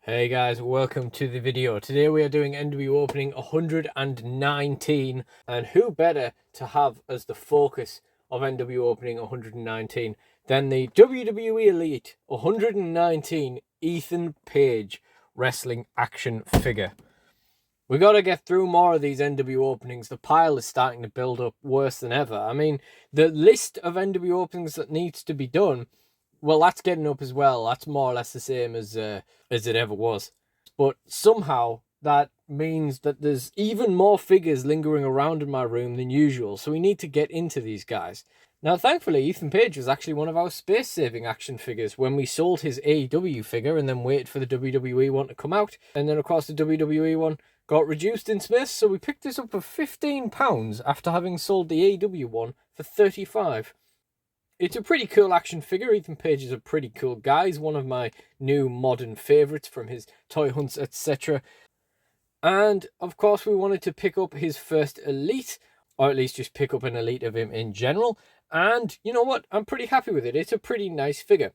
Hey guys, welcome to the video. Today we are doing NWOpening 119, and who better to have as the focus of NWOpening 119 than the WWE Elite 119 Ethan Page wrestling action figure. We got to get through more of these NW openings. The pile is starting to build up worse than ever. I mean, the list of NW openings that needs to be done, well, that's getting up as well. That's more or less the same as it ever was. But somehow that means that there's even more figures lingering around in my room than usual. So we need to get into these guys. Now, thankfully, Ethan Page was actually one of our space-saving action figures when we sold his AEW figure and then waited for the WWE one to come out. And then, of course, the WWE one got reduced in space, so we picked this up for £15 after having sold the AEW one for £35. It's a pretty cool action figure. Ethan Page is a pretty cool guy. He's one of my new modern favourites from his toy hunts, etc. And, of course, we wanted to pick up his first Elite, or at least just pick up an Elite of him in general. And you know what? I'm pretty happy with it. It's a pretty nice figure.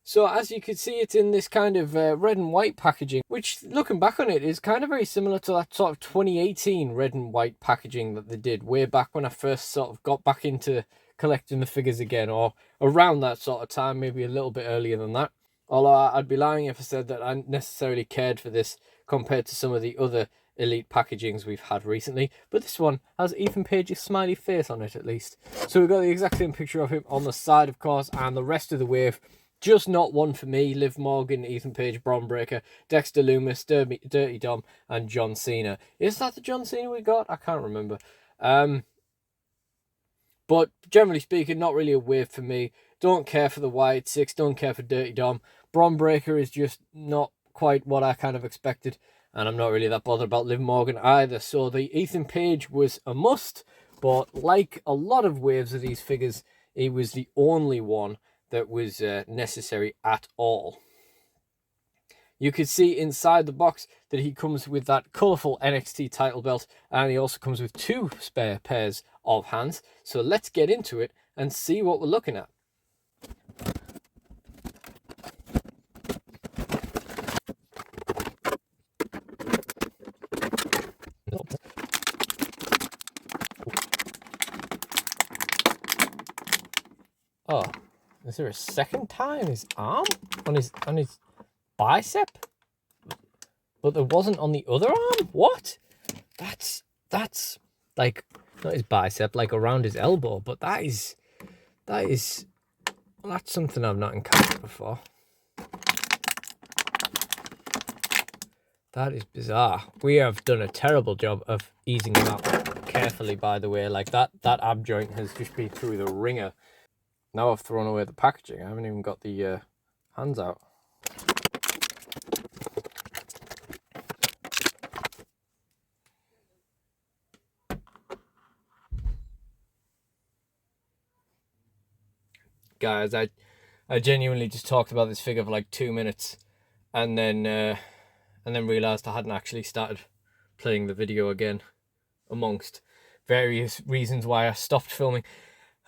So as you can see, it's in this kind of red and white packaging, which, looking back on it, is kind of very similar to that sort of 2018 red and white packaging that they did way back when I first sort of got back into collecting the figures again, or around that sort of time, maybe a little bit earlier than that. Although I'd be lying if I said that I necessarily cared for this compared to some of the other Elite packagings we've had recently, but this one has Ethan Page's smiley face on it at least. So we've got the exact same picture of him on the side, of course, and the rest of the wave. Just not one for me. Liv Morgan, Ethan Page, Bron Breakker, Dexter Lumis, Dirty Dom, and John Cena. Is that the John Cena we got? I can't remember. But generally speaking, not really a wave for me. Don't care for the Wyatt Six, don't care for Dirty Dom. Bron Breakker is just not quite what I kind of expected, and I'm not really that bothered about Liv Morgan either. So the Ethan Page was a must, but like a lot of waves of these figures, he was the only one that was necessary at all. You can see inside the box that he comes with that colourful NXT title belt, and he also comes with 2 spare pairs of hands. So let's get into it and see what we're looking at. Oh, is there a second tie on his arm? On his bicep? But there wasn't on the other arm? What? That's like, not his bicep, like around his elbow, but that is well, that's something I've not encountered before. That is bizarre. We have done a terrible job of easing him out carefully, by the way. Like that ab joint has just been through the ringer. Now I've thrown away the packaging. I haven't even got the hands out. Guys, I genuinely just talked about this figure for like 2 minutes, and then realised I hadn't actually started playing the video again, amongst various reasons why I stopped filming.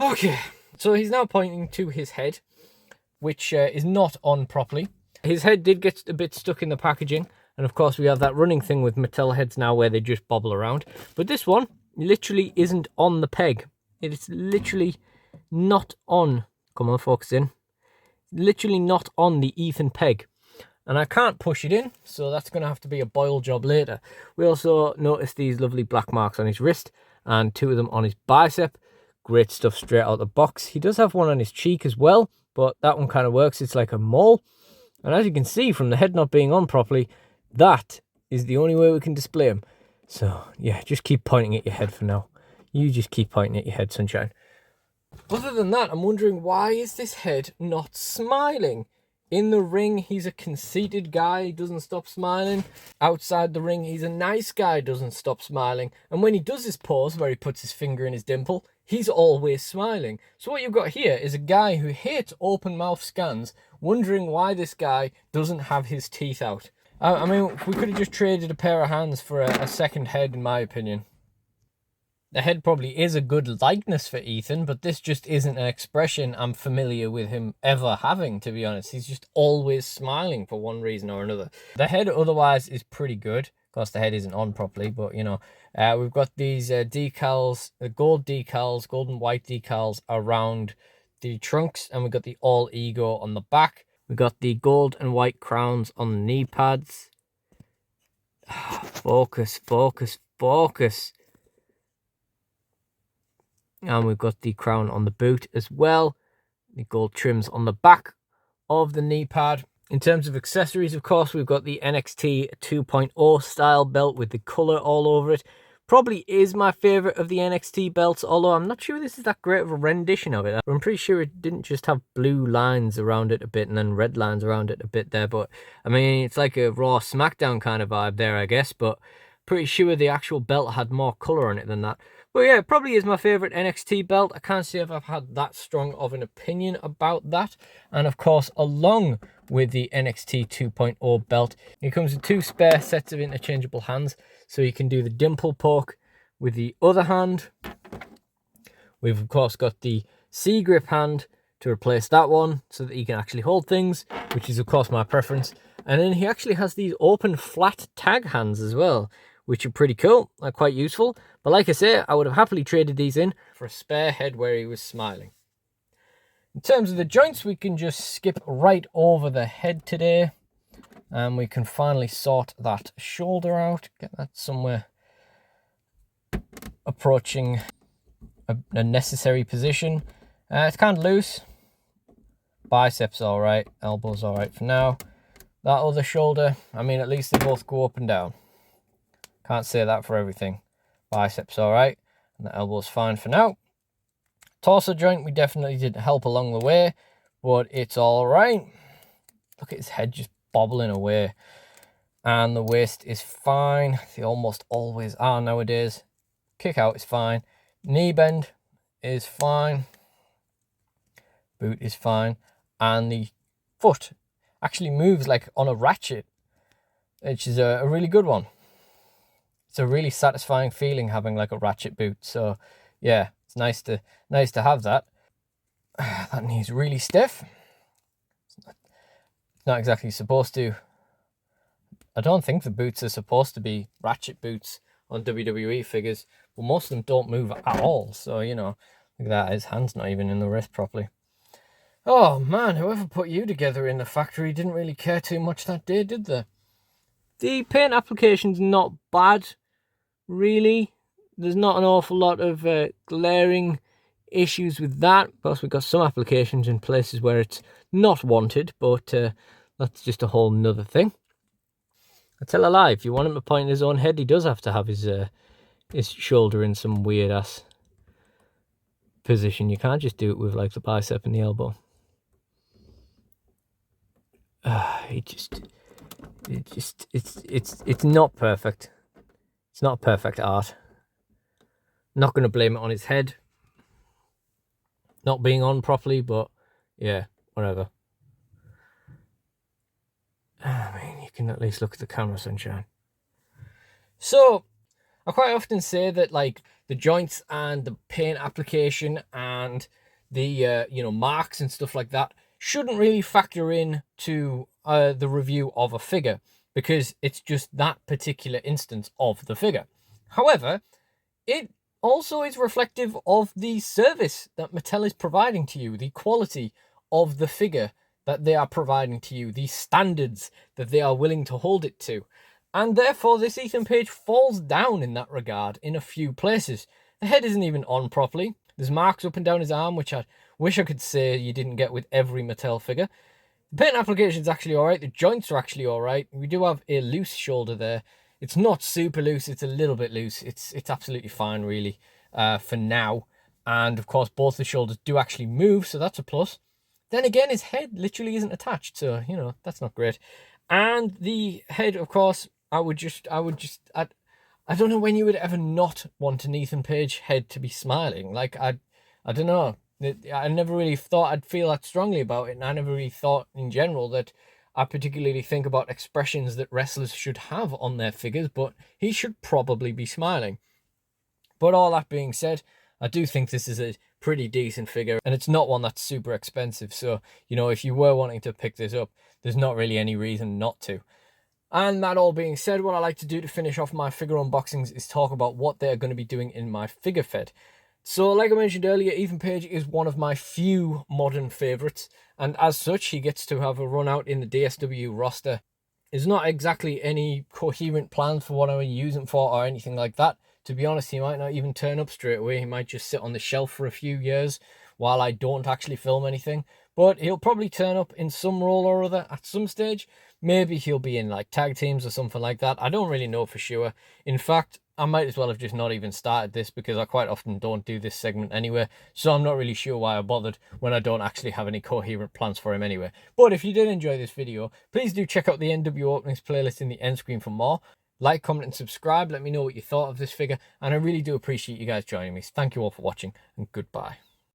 Okay, so he's now pointing to his head, which is not on properly. His head did get a bit stuck in the packaging, and of course we have that running thing with Mattel heads now where they just bobble around. But this one literally isn't on the peg. It is literally not on. Come on, focus in. Literally not on the Ethan peg. And I can't push it in, so that's going to have to be a boil job later. We also noticed these lovely black marks on his wrist, and 2 of them on his bicep. Great stuff straight out of the box. He does have one on his cheek as well, but that one kind of works. It's like a mole. And as you can see from the head not being on properly, that is the only way we can display him. So, yeah, just keep pointing at your head for now. You just keep pointing at your head, sunshine. Other than that, I'm wondering, why is this head not smiling? In the ring, he's a conceited guy, he doesn't stop smiling. Outside the ring, he's a nice guy, doesn't stop smiling. And when he does his pose, where he puts his finger in his dimple, he's always smiling. So what you've got here is a guy who hates open mouth scans, wondering why this guy doesn't have his teeth out. I mean, we could have just traded a pair of hands for a second head, in my opinion. the head probably is a good likeness for Ethan, but this just isn't an expression I'm familiar with him ever having, to be honest. He's just always smiling for one reason or another. The head otherwise is pretty good. Of course, the head isn't on properly, but you know, we've got these decals, the gold decals, gold and white decals around the trunks, and we've got the all ego on the back. We've got the gold and white crowns on the knee pads. Focus, focus, focus. And we've got the crown on the boot as well. The gold trims on the back of the knee pad. In terms of accessories, of course, we've got the NXT 2.0 style belt with the colour all over it. Probably is my favourite of the NXT belts, although I'm not sure this is that great of a rendition of it. I'm pretty sure it didn't just have blue lines around it a bit and then red lines around it a bit there. But, I mean, it's like a Raw SmackDown kind of vibe there, I guess. But pretty sure the actual belt had more colour on it than that. But yeah, it probably is my favourite NXT belt. I can't say if I've had that strong of an opinion about that. And of course, along with the NXT 2.0 belt, it comes with 2 spare sets of interchangeable hands. So you can do the dimple poke with the other hand. We've of course got the C grip hand to replace that one so that you can actually hold things, which is of course my preference. And then he actually has these open flat tag hands as well, which are pretty cool, are quite useful. But like I say, I would have happily traded these in for a spare head where he was smiling. In terms of the joints, we can just skip right over the head today. And we can finally sort that shoulder out, get that somewhere approaching a necessary position. It's kind of loose. Biceps all right, elbows all right for now. That other shoulder, I mean, at least they both go up and down. Can't say that for everything. Biceps all right, and the elbow's fine for now. Torso joint, we definitely did help along the way, but it's all right. Look at his head just bobbling away. And the waist is fine. They almost always are nowadays. Kick out is fine. Knee bend is fine. Boot is fine. And the foot actually moves like on a ratchet, which is a really good one. It's a really satisfying feeling having like a ratchet boot. So yeah, it's nice to have that. That knee's really stiff. It's not exactly supposed to. I don't think the boots are supposed to be ratchet boots on WWE figures, but most of them don't move at all. So, you know, look at that, his hand's not even in the wrist properly. Oh man, whoever put you together in the factory didn't really care too much that day, did they? The paint application's not bad, really. There's not an awful lot of glaring issues with that. Of course, we've got some applications in places where it's not wanted, but that's just a whole nother thing. I tell a lie, if you want him to point his own head, he does have to have his shoulder in some weird ass position. You can't just do it with like the bicep and the elbow. It's not perfect. It's not perfect art. Not going to blame it on his head not being on properly, but yeah, whatever. I mean, you can at least look at the camera, sunshine. So, I quite often say that like the joints and the paint application and the marks and stuff like that shouldn't really factor in to the review of a figure, because it's just that particular instance of the figure. However, it also is reflective of the service that Mattel is providing to you, the quality of the figure that they are providing to you, the standards that they are willing to hold it to. And therefore, this Ethan Page falls down in that regard in a few places. The head isn't even on properly. There's marks up and down his arm, which I wish I could say you didn't get with every Mattel figure. The paint application is actually all right. The joints are actually all right. We do have a loose shoulder there. It's not super loose. It's a little bit loose. It's absolutely fine, really, for now. And, of course, both the shoulders do actually move, so that's a plus. Then again, his head literally isn't attached, so, you know, that's not great. And the head, of course, I don't know when you would ever not want an Ethan Page head to be smiling. Like, I don't know. I never really thought I'd feel that strongly about it, and I never really thought in general that I particularly think about expressions that wrestlers should have on their figures, but he should probably be smiling. But all that being said, I do think this is a pretty decent figure, and it's not one that's super expensive. So, you know, if you were wanting to pick this up, there's not really any reason not to. And that all being said, what I like to do to finish off my figure unboxings is talk about what they're going to be doing in my figure fed. So, like I mentioned earlier, Ethan Page is one of my few modern favourites, and as such, he gets to have a run out in the DSW roster. There's not exactly any coherent plans for what I would use him for or anything like that. To be honest, he might not even turn up straight away. He might just sit on the shelf for a few years while I don't actually film anything. But he'll probably turn up in some role or other at some stage. Maybe he'll be in like tag teams or something like that. I don't really know for sure. In fact, I might as well have just not even started this because I quite often don't do this segment anyway. So I'm not really sure why I bothered when I don't actually have any coherent plans for him anyway. But if you did enjoy this video, please do check out the NW Openings playlist in the end screen for more. Like, comment and subscribe. Let me know what you thought of this figure. And I really do appreciate you guys joining me. Thank you all for watching and goodbye.